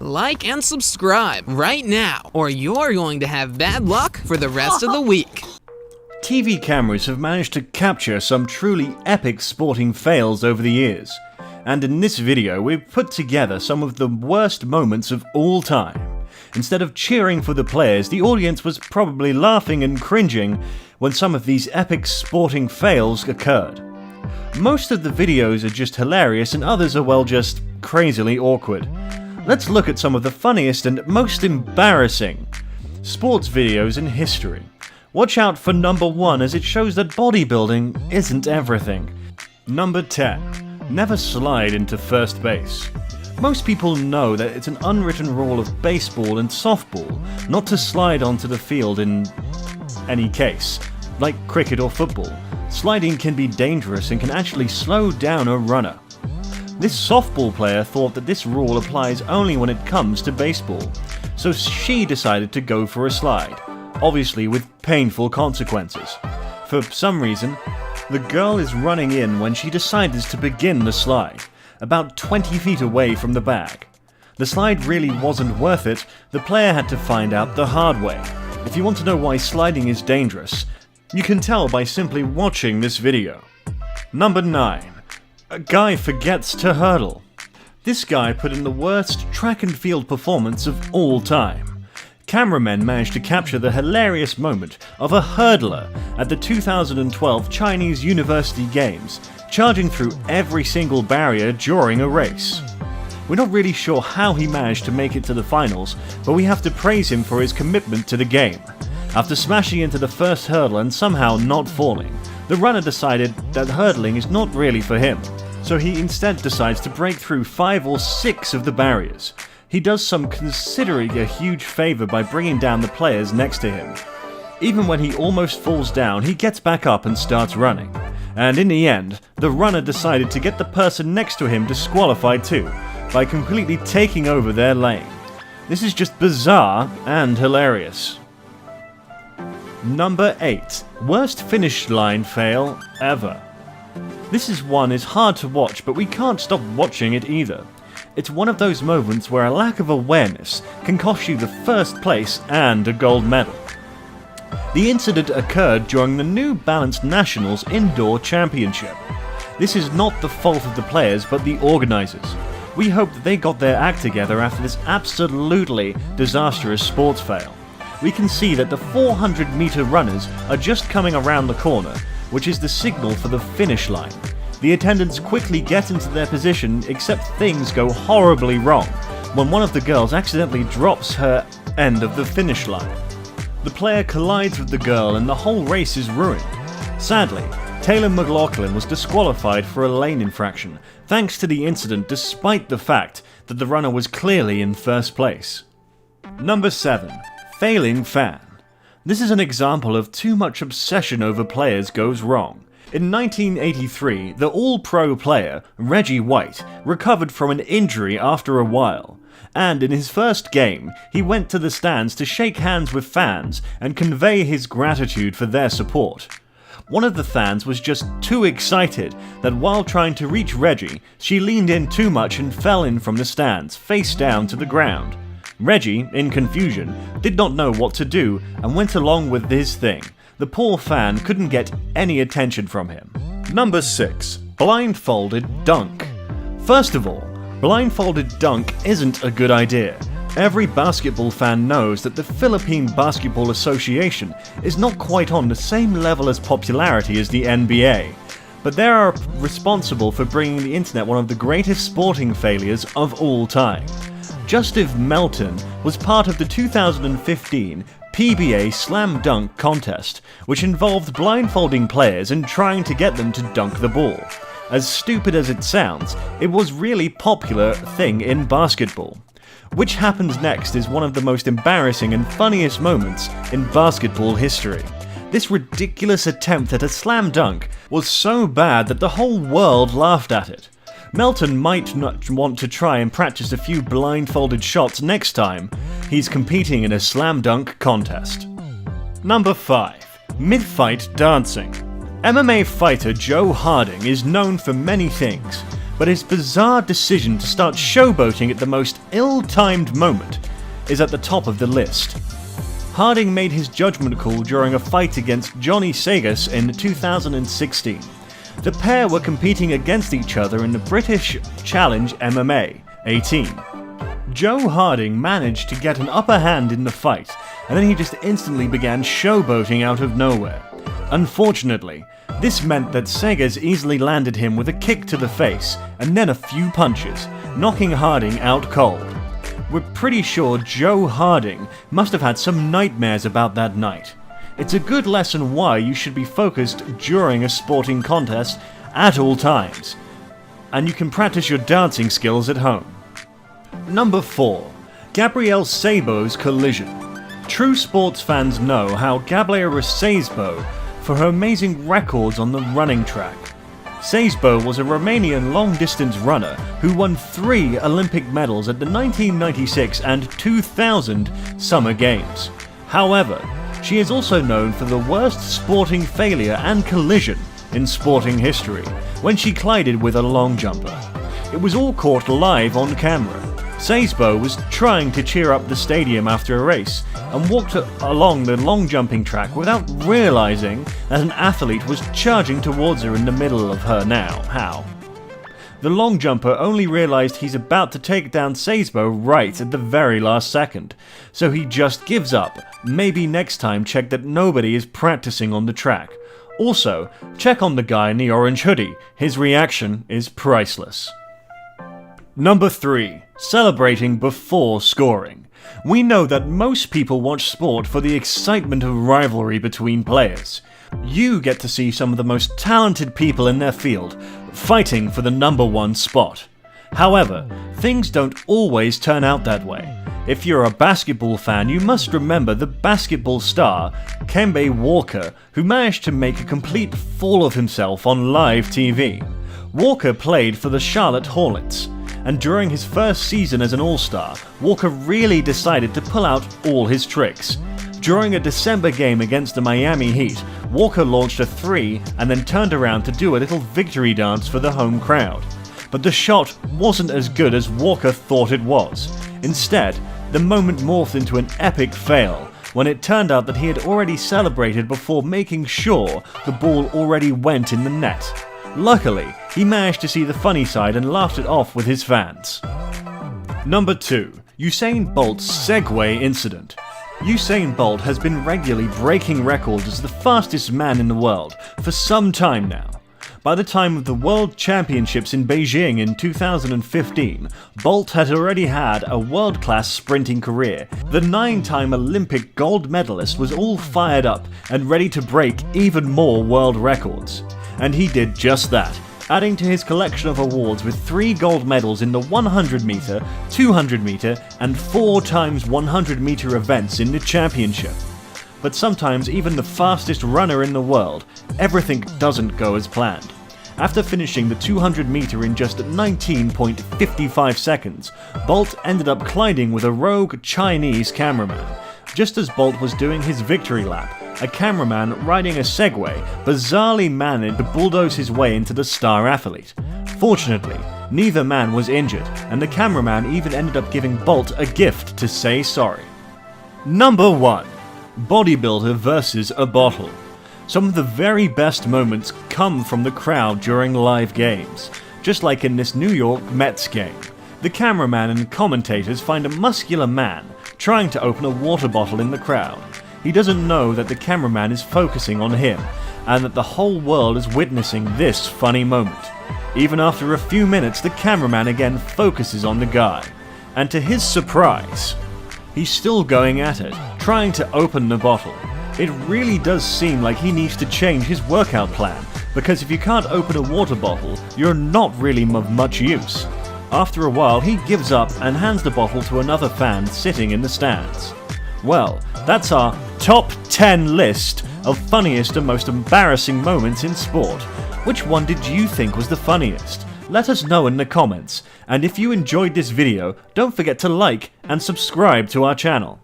Like and subscribe right now, or you're going to have bad luck for the rest of the week. TV cameras have managed to capture some truly epic sporting fails over the years, and in this video we've put together some of the worst moments of all time. Instead of cheering for the players, the audience was probably laughing and cringing when some of these epic sporting fails occurred. Most of the videos are just hilarious and others are, well, just crazily awkward. Let's look at some of the funniest and most embarrassing sports videos in history. Watch out for number 1 as it shows that bodybuilding isn't everything. Number 10. Never slide into first base. Most people know that it's an unwritten rule of baseball and softball not to slide onto the field in any case. Like cricket or football, sliding can be dangerous and can actually slow down a runner. This softball player thought that this rule applies only when it comes to baseball, so she decided to go for a slide, obviously with painful consequences. For some reason, the girl is running in when she decides to begin the slide, about 20 feet away from the bag. The slide really wasn't worth it. The player had to find out the hard way. If you want to know why sliding is dangerous, you can tell by simply watching this video. Number 9. A guy forgets to hurdle. This guy put in the worst track and field performance of all time. Cameramen managed to capture the hilarious moment of a hurdler at the 2012 Chinese University Games, charging through every single barrier during a race. We're not really sure how he managed to make it to the finals, but we have to praise him for his commitment to the game. After smashing into the first hurdle and somehow not falling, the runner decided that hurdling is not really for him, so he instead decides to break through 5 or 6 of the barriers. He does some considering a huge favour by bringing down the players next to him. Even when he almost falls down, he gets back up and starts running. And in the end, the runner decided to get the person next to him disqualified too, by completely taking over their lane. This is just bizarre and hilarious. Number 8. Worst finish line fail ever. This is hard to watch, but we can't stop watching it either. It's one of those moments where a lack of awareness can cost you the first place and a gold medal. The incident occurred during the New Balance Nationals Indoor Championship. This is not the fault of the players, but the organisers. We hope that they got their act together after this absolutely disastrous sports fail. We can see that the 400-meter runners are just coming around the corner, which is the signal for the finish line. The attendants quickly get into their position, except things go horribly wrong when one of the girls accidentally drops her end of the finish line. The player collides with the girl and the whole race is ruined. Sadly, Taylor McLaughlin was disqualified for a lane infraction, thanks to the incident, despite the fact that the runner was clearly in first place. Number 7. Failing fan. This is an example of too much obsession over players goes wrong. In 1983, the All-Pro player, Reggie White, recovered from an injury after a while, and in his first game, he went to the stands to shake hands with fans and convey his gratitude for their support. One of the fans was just too excited that while trying to reach Reggie, she leaned in too much and fell in from the stands, face down to the ground. Reggie, in confusion, did not know what to do and went along with his thing. The poor fan couldn't get any attention from him. Number 6. Blindfolded dunk. First of all, blindfolded dunk isn't a good idea. Every basketball fan knows that the Philippine Basketball Association is not quite on the same level as popularity as the NBA, but they are responsible for bringing the internet one of the greatest sporting failures of all time. Justin Melton was part of the 2015 PBA Slam Dunk contest, which involved blindfolding players and trying to get them to dunk the ball. As stupid as it sounds, it was really popular thing in basketball. Which happens next is one of the most embarrassing and funniest moments in basketball history. This ridiculous attempt at a slam dunk was so bad that the whole world laughed at it. Melton might not want to try and practice a few blindfolded shots next time he's competing in a slam dunk contest. Number 5. Mid-fight dancing. MMA fighter Joe Harding is known for many things, but his bizarre decision to start showboating at the most ill-timed moment is at the top of the list. Harding made his judgment call during a fight against Johnny Sagas in 2016. The pair were competing against each other in the British Challenge MMA 18. Joe Harding managed to get an upper hand in the fight, and then he just instantly began showboating out of nowhere. Unfortunately, this meant that Sagas easily landed him with a kick to the face and then a few punches, knocking Harding out cold. We're pretty sure Joe Harding must have had some nightmares about that night. It's a good lesson why you should be focused during a sporting contest at all times, and you can practice your dancing skills at home. Number 4. Gabrielle Szabo's collision. True sports fans know how Gabriela Szabo for her amazing records on the running track. Szabo was a Romanian long-distance runner who won 3 Olympic medals at the 1996 and 2000 Summer Games. However, she is also known for the worst sporting failure and collision in sporting history, when she collided with a long jumper. It was all caught live on camera. Szabo was trying to cheer up the stadium after a race and walked along the long jumping track without realizing that an athlete was charging towards her in the middle of her now. How? The long jumper only realized he's about to take down Szabo right at the very last second, so he just gives up. Maybe next time check that nobody is practicing on the track. Also, check on the guy in the orange hoodie. His reaction is priceless. Number 3. Celebrating before scoring. We know that most people watch sport for the excitement of rivalry between players. You get to see some of the most talented people in their field fighting for the number 1 spot. However, things don't always turn out that way. If you're a basketball fan, you must remember the basketball star Kemba Walker, who managed to make a complete fool of himself on live TV. Walker played for the Charlotte Hornets, and during his first season as an All-Star, Walker really decided to pull out all his tricks. During a December game against the Miami Heat, Walker launched a 3 and then turned around to do a little victory dance for the home crowd. But the shot wasn't as good as Walker thought it was. Instead, the moment morphed into an epic fail, when it turned out that he had already celebrated before making sure the ball already went in the net. Luckily, he managed to see the funny side and laughed it off with his fans. Number 2. Usain Bolt's Segway incident. Usain Bolt has been regularly breaking records as the fastest man in the world for some time now. By the time of the World Championships in Beijing in 2015, Bolt had already had a world-class sprinting career. The 9-time Olympic gold medalist was all fired up and ready to break even more world records. And he did just that, adding to his collection of awards with 3 gold medals in the 100 meter, 200 meter, and 4 times 100 meter events in the championship. But sometimes even the fastest runner in the world, everything doesn't go as planned. After finishing the 200 meter in just 19.55 seconds, Bolt ended up colliding with a rogue Chinese cameraman. Just as Bolt was doing his victory lap, a cameraman riding a Segway bizarrely managed to bulldoze his way into the star athlete. Fortunately, neither man was injured, and the cameraman even ended up giving Bolt a gift to say sorry. Number 1. Bodybuilder versus a bottle. Some of the very best moments come from the crowd during live games. Just like in this New York Mets game, the cameraman and commentators find a muscular man trying to open a water bottle in the crowd. He doesn't know that the cameraman is focusing on him, and that the whole world is witnessing this funny moment. Even after a few minutes, the cameraman again focuses on the guy, and to his surprise, he's still going at it, trying to open the bottle. It really does seem like he needs to change his workout plan, because if you can't open a water bottle, you're not really of much use. After a while, he gives up and hands the bottle to another fan sitting in the stands. Well, that's our top 10 list of funniest and most embarrassing moments in sport. Which one did you think was the funniest? Let us know in the comments, and if you enjoyed this video, don't forget to like and subscribe to our channel.